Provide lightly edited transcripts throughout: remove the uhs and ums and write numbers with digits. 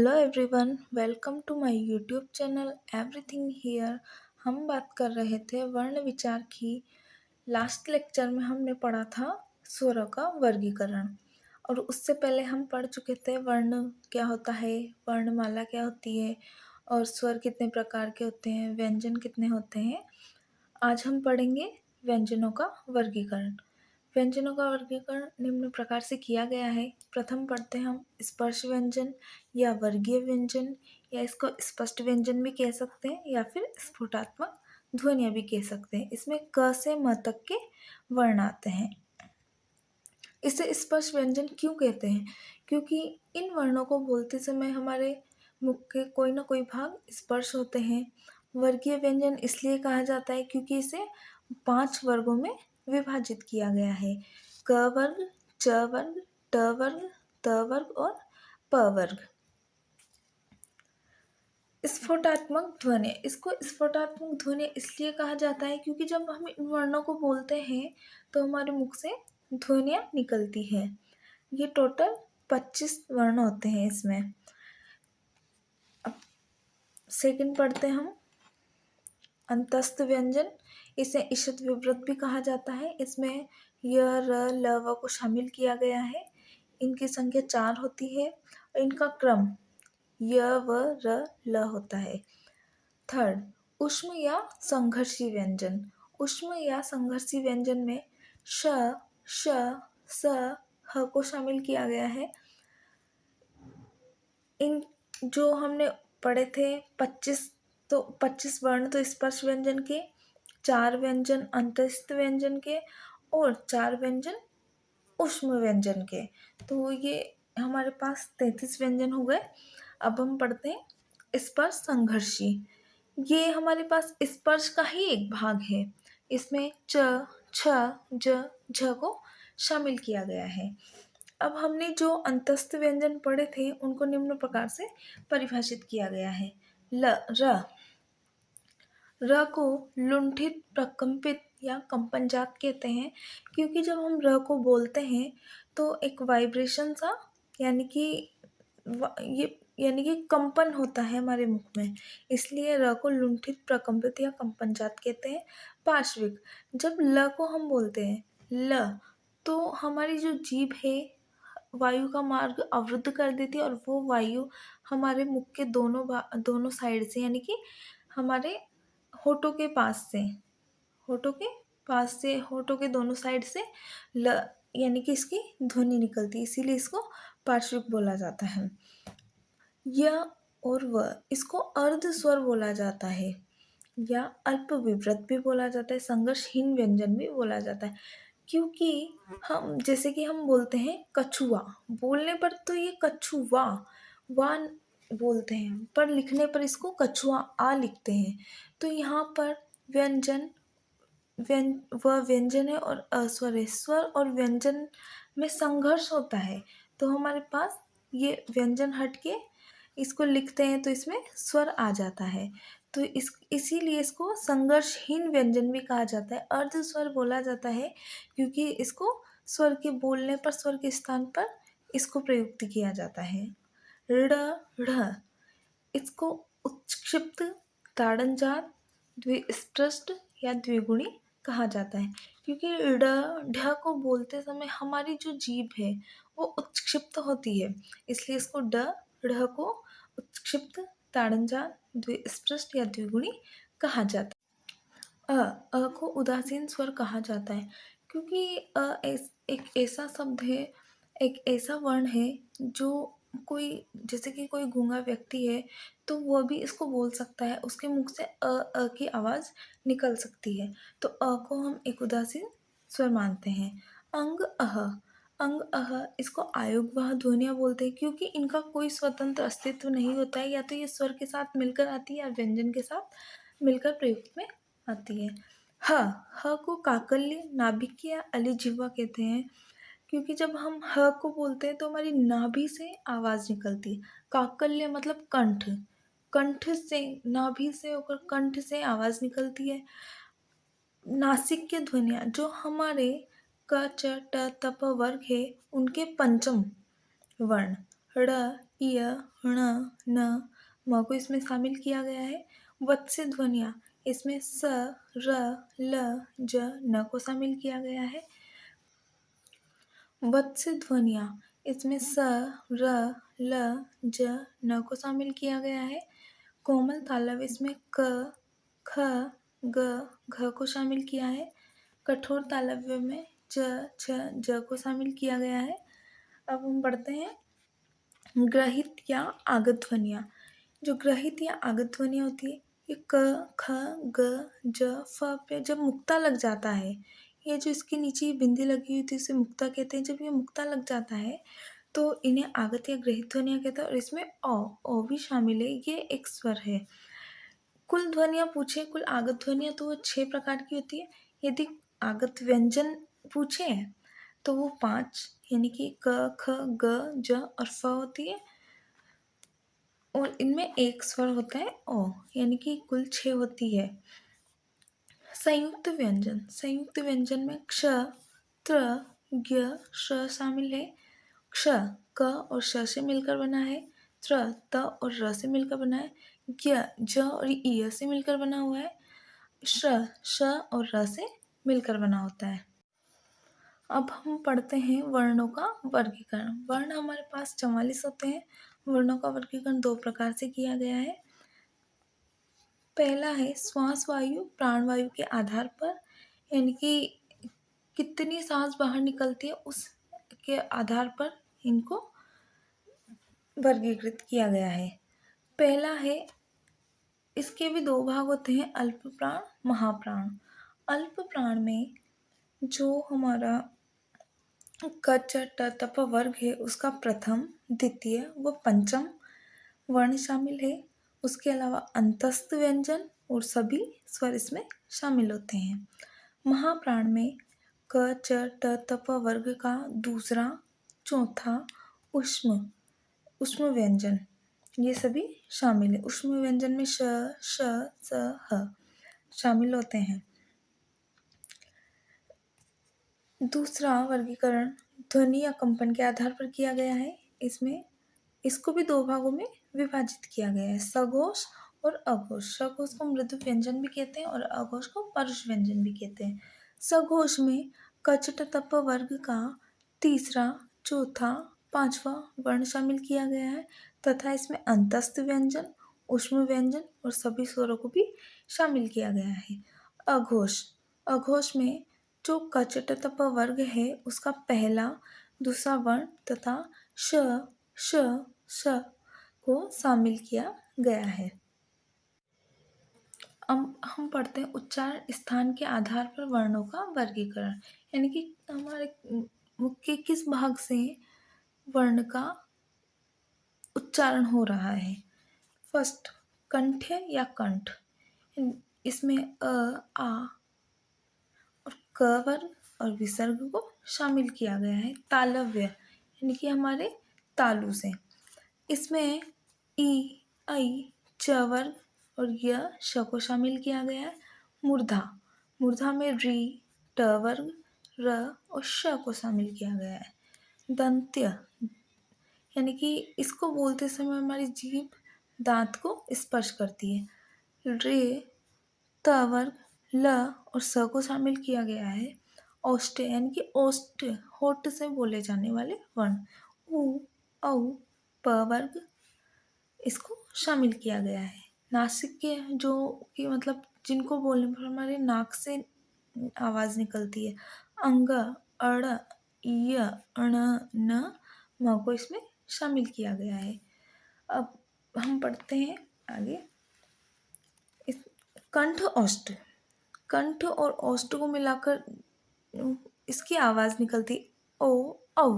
Hello everyone, welcome to my YouTube channel everything here. हम बात कर रहे थे वर्ण विचार की। लास्ट लेक्चर में हमने पढ़ा था स्वरों का वर्गीकरण, और उससे पहले हम पढ़ चुके थे वर्ण क्या होता है, वर्णमाला क्या होती है, और स्वर कितने प्रकार के होते हैं, व्यंजन कितने होते हैं। आज हम पढ़ेंगे व्यंजनों का वर्गीकरण। व्यंजनों का वर्गीकरण निम्न प्रकार से किया गया है। प्रथम पढ़ते हैं हम स्पर्श व्यंजन या वर्गीय व्यंजन, या इसको स्पष्ट व्यंजन भी कह सकते हैं या फिर स्फुटात्मक ध्वनियाँ भी कह सकते हैं। इसमें क से म तक के वर्ण आते हैं। इसे स्पर्श व्यंजन क्यों कहते हैं? क्योंकि इन वर्णों को बोलते समय हमारे मुख के कोई ना कोई भाग स्पर्श होते हैं। वर्गीय व्यंजन इसलिए कहा जाता है क्योंकि इसे 5 वर्गों में विभाजित किया गया है। क वर्ग, च वर्ग, ट वर्ग, त वर्ग और प वर्ग। स्फुटात्मक ध्वनि, इसको स्फुटात्मक ध्वनि इसलिए कहा जाता है क्योंकि जब हम इन वर्णों को बोलते हैं तो हमारे मुख से ध्वनियाँ निकलती हैं। ये टोटल 25 वर्ण होते हैं इसमें। अब सेकंड पढ़ते हैं हम अंतस्थ व्यंजन। इसे ईषद विवृत भी कहा जाता है। इसमें य, र, ल, व को शामिल किया गया है। इनकी संख्या 4 होती है और इनका क्रम य, व, र, ल होता है। थर्ड, ऊष्म या संघर्षी व्यंजन। ऊष्म या संघर्षी व्यंजन में श, श, स, ह को शामिल किया गया है। इन जो हमने पढ़े थे 25 वर्ण तो स्पर्श व्यंजन के, 4 व्यंजन अंतस्थ व्यंजन के और 4 व्यंजन ऊष्म व्यंजन के। तो ये हमारे पास 33 व्यंजन हो गए। अब हम पढ़ते हैं स्पर्श संघर्षी। ये हमारे पास स्पर्श का ही एक भाग है। इसमें च, छ, ज, झ को शामिल किया गया है। अब हमने जो अंतस्थ व्यंजन पढ़े थे उनको निम्न प्रकार से परिभाषित किया गया है। र, र को लुंठित, प्रकंपित या कंपनजात कहते हैं क्योंकि जब हम र को बोलते हैं तो एक वाइब्रेशन सा यानी कि कंपन होता है हमारे मुख में, इसलिए र को लुंठित, प्रकंपित या कंपनजात कहते हैं। पार्श्विक, जब ल को हम बोलते हैं ल, तो हमारी जो जीभ है वायु का मार्ग अवरुद्ध कर देती है और वो वायु हमारे मुख के दोनों साइड से, यानी कि हमारे होठों के पास से, होठों के दोनों साइड से यानी कि इसकी ध्वनि निकलती है, इसीलिए इसको पार्श्विक बोला जाता है। य और व, इसको अर्ध स्वर बोला जाता है या अल्प विवृत भी बोला जाता है, संघर्षहीन व्यंजन भी बोला जाता है। क्योंकि हम जैसे कि हम बोलते हैं कछुआ, बोलने पर तो ये कछुआ वा बोलते हैं, पर लिखने पर इसको कछुआ आ लिखते हैं। तो यहाँ पर व्यंजन वह व्यंजन है और अस्वर है। स्वर और व्यंजन में संघर्ष होता है, तो हमारे पास ये व्यंजन हट के इसको लिखते हैं तो इसमें स्वर आ जाता है। तो इसीलिए इसको संघर्षहीन व्यंजन भी कहा जाता है। अर्ध स्वर बोला जाता है क्योंकि इसको स्वर के बोलने पर, स्वर के स्थान पर इसको प्रयुक्त किया जाता है। ऋ, ढ़, इसको उत्क्षिप्त, ताड़नजात, द्विस्पृष्ट या द्विगुणी कहा जाता है क्योंकि ड, ढ को बोलते समय हमारी जो जीभ है वो उत्क्षिप्त होती है, इसलिए इसको ड, ढ़ को उत्क्षिप्त, ताड़नजात, द्विस्पृष्ट या द्विगुणी कहा जाता है। अ को उदासीन स्वर कहा जाता है क्योंकि एक ऐसा शब्द है, एक ऐसा वर्ण है जो कोई, जैसे कि कोई गूंगा व्यक्ति है तो वह भी इसको बोल सकता है, उसके मुख से अ की आवाज़ निकल सकती है, तो अ को हम एक उदासीन स्वर मानते हैं। अंग अह, इसको आयुग्वाह ध्वनियाँ बोलते हैं क्योंकि इनका कोई स्वतंत्र अस्तित्व नहीं होता है, या तो ये स्वर के साथ मिलकर आती है या व्यंजन के साथ मिलकर प्रयुक्त में आती है। ह को काकल्य, नाभिक या अलिजिह्वा कहते हैं क्योंकि जब हम ह को बोलते हैं तो हमारी नाभि से आवाज़ निकलती है। काकल्य मतलब कंठ, कंठ से, नाभि से होकर कंठ से आवाज़ निकलती है। नासिक के ध्वनियाँ जो हमारे क, च, ट, त, प वर्ग है उनके पंचम वर्ण ड़, य, ण, न, म को इसमें शामिल किया गया है। वत्स्य ध्वनियाँ, इसमें स, र, ल, ज, न को शामिल किया गया है। वत्स्य ध्वनियाँ, इसमें स, र, ल, ज, न को शामिल किया गया है। कोमल तालव्य, इसमें क, ख, ग, घ को शामिल किया है। कठोर तालव्य में च, छ, ज को शामिल किया गया है। अब हम पढ़ते हैं ग्रहित या आगत ध्वनियाँ। जो ग्रहित या आगत ध्वनियाँ होती है, ये क, ख, ग, ज, फ पे जब मुक्ता लग जाता है, ये जो इसके नीचे बिंदी लगी हुई थी इसे मुक्ता कहते हैं। जब ये मुक्ता लग जाता है तो इन्हें आगत या ग्रहित ध्वनियाँ कहते हैं। और इसमें ओ भी शामिल है, ये एक स्वर है। कुल ध्वनियाँ पूछे, कुल आगत ध्वनियाँ तो वो 6 प्रकार की होती है। यदि आगत व्यंजन पूछे तो वो 5 यानी कि क, ख, ग, ज और फ होती है। और इनमें एक स्वर होता है ओ, यानी कि कुल 6 होती है। संयुक्त व्यंजन, संयुक्त व्यंजन में क्ष, त्र, ज्ञ, श शामिल है। क्ष क और श से मिलकर बना है। त्र त और र से मिलकर बना है। ज्ञ ज और य से मिलकर बना हुआ है। श श और र से मिलकर बना होता है। अब हम पढ़ते हैं वर्णों का वर्गीकरण। वर्ण हमारे पास 44 होते हैं। वर्णों का वर्गीकरण 2 प्रकार से किया गया है। पहला है श्वास वायु प्राण वायु के आधार पर, यानी कि कितनी सांस बाहर निकलती है उसके आधार पर इनको वर्गीकृत किया गया है। पहला है, इसके भी 2 भाग होते हैं, अल्प प्राण महाप्राण। अल्प प्राण में जो हमारा क च ट त प वर्ग है उसका प्रथम द्वितीय व पंचम वर्ण शामिल है। उसके अलावा अंतस्थ व्यंजन और सभी स्वर इसमें शामिल होते हैं। महाप्राण में क च ट त प वर्ग का दूसरा चौथा उष्म उष्म व्यंजन ये सभी शामिल है। उष्म व्यंजन में श, श, स, ह शामिल होते हैं। दूसरा वर्गीकरण ध्वनि या कंपन के आधार पर किया गया है। इसमें इसको भी 2 भागों में विभाजित किया गया है, सघोष और अघोष। सघोष को मृदु व्यंजन भी कहते हैं और अघोष को परुष व्यंजन भी कहते हैं। सघोष में कचट तप वर्ग का तीसरा चौथा पांचवा वर्ण शामिल किया गया है तथा इसमें अंतस्थ व्यंजन उष्म व्यंजन और सभी स्वरों को भी शामिल किया गया है। अघोष, अघोष में जो कचट तप वर्ग है उसका पहला दूसरा वर्ण तथा श, श, श को शामिल किया गया है। अब हम पढ़ते हैं उच्चारण स्थान के आधार पर वर्णों का वर्गीकरण, यानी कि हमारे मुख के किस भाग से वर्ण का उच्चारण हो रहा है। फर्स्ट, कंठ या कंठ, इसमें आ और क वर्ग और विसर्ग को शामिल किया गया है। तालव्य यानी कि हमारे तालु से, इसमें ई, ऐ, च वर्ग और य, श को शामिल किया गया है। मूर्धा, मूर्धा में री, ट वर्ग, र और श को शामिल किया गया है। दंत्य यानी कि इसको बोलते समय हमारी जीभ दांत को स्पर्श करती है। रे, त वर्ग, ल और स को शामिल किया गया है। औष्ठ यानी कि ओष्ठ होठ से बोले जाने वाले वर्ण। उ, औ, प वर्ग इसको शामिल किया गया है। नासिक के जो कि मतलब जिनको बोलने पर हमारे नाक से आवाज़ निकलती है। अंग, अड़, य, अण, न, म को इसमें शामिल किया गया है। अब हम पढ़ते हैं आगे। इस कंठ औष्ठ, कंठ और औष्ठ को मिलाकर इसकी आवाज़ निकलती ओ, औ।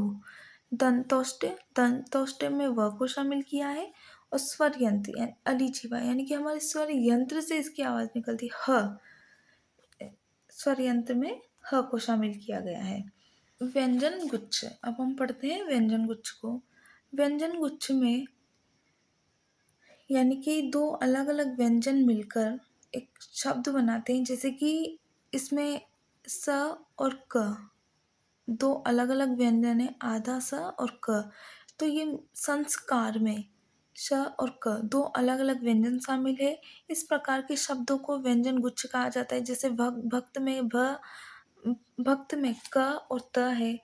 दंतौष्ठ, दंतौष्ठ में व को शामिल किया है। और स्वर यंत्र यानी अलीजीवा यानी कि हमारे स्वर यंत्र से इसकी आवाज़ निकलती ह, स्वर यंत्र में ह को शामिल किया गया है। व्यंजन गुच्छ, अब हम पढ़ते हैं व्यंजन गुच्छ को। व्यंजन गुच्छ में यानी कि 2 अलग अलग व्यंजन मिलकर एक शब्द बनाते हैं, जैसे कि इसमें स और क 2 अलग अलग व्यंजन है, आधा स और क, तो ये संस्कार में श और क दो अलग-अलग व्यंजन शामिल है। इस प्रकार के शब्दों को व्यंजन गुच्छ कहा जाता है। जैसे भक्त में क और त है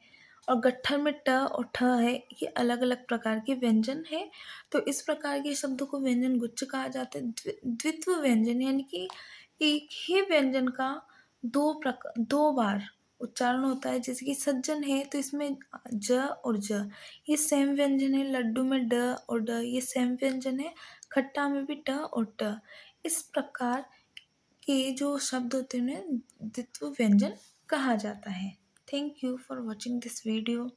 और गट्ठर में ट और ठ है। ये अलग-अलग प्रकार के व्यंजन हैं। तो इस प्रकार के शब्दों को व्यंजन गुच्छ कहा जाता है। द्वित्व व्यंजन यानी कि एक ही व्यंजन का 2 बार उच्चारण होता है। जैसे कि सज्जन है तो इसमें ज और ज ये सेम व्यंजन है। लड्डू में ड और ड ये सेम व्यंजन है। खट्टा में भी ट और ट। इस प्रकार के जो शब्द होते हैं उन्हें द्वित्व व्यंजन कहा जाता है। Thank you for watching this video.